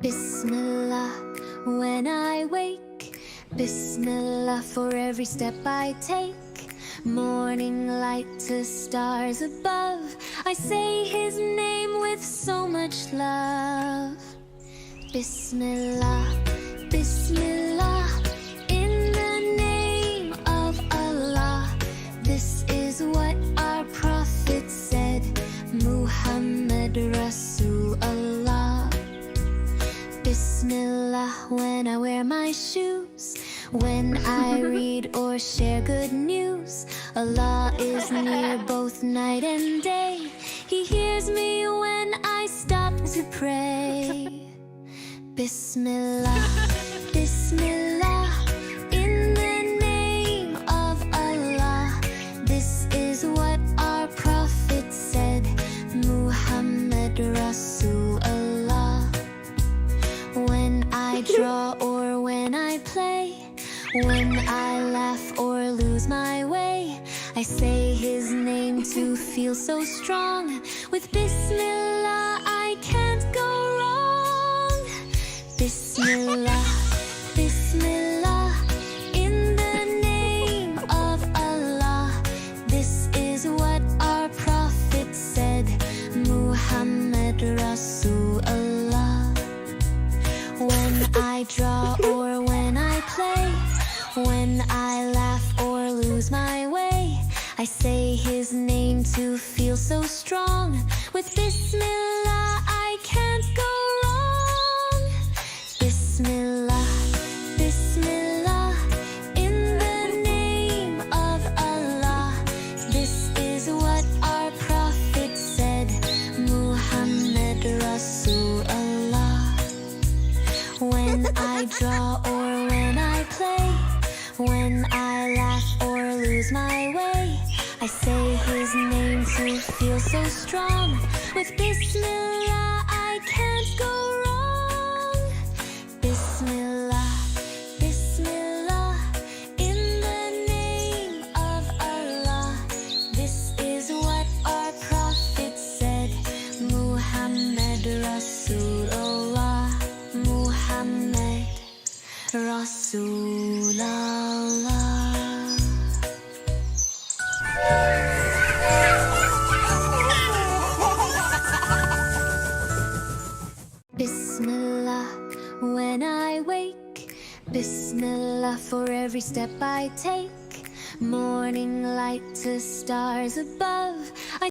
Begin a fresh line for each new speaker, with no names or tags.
Bismillah, when I wake. Bismillah for every step I take. Morning light to stars above. I say His name with so much love. Bismillah, Bismillah, in the name of Allah. This is what our Prophet said, Muhammad Rasulullah. Bismillah when I wear my shoes, when I read or share good news. Allah is near both night and day. He hears me when I stop to pray. Bismillah, Bismillah, in the name of Allah. This is what our Prophet said, Muhammad Rasulullah. When I draw or when I play, when I laugh or lose my way, I say His name to feel so strong. With Bismillah I can't go wrong. Bismillah, Bismillah, in the name of Allah. This is what our Prophet said, Muhammad Rasulullah. When I draw or when I play, when I laugh or lose my way, I say His name to feel so strong. With Bismillah I can't go wrong. Bismillah, Bismillah, in the name of Allah. This is what our Prophet said, Muhammad Rasulullah. When I draw or when I play, when I laugh or lose my way, I say His name to feel so strong. With Bismillah I can't go wrong. Bismillah, Bismillah, in the name of Allah. This is what our Prophet said, Muhammad Rasulullah. Muhammad Rasulullah. Bismillah when I wake. Bismillah for every step I take. Morning light to stars above.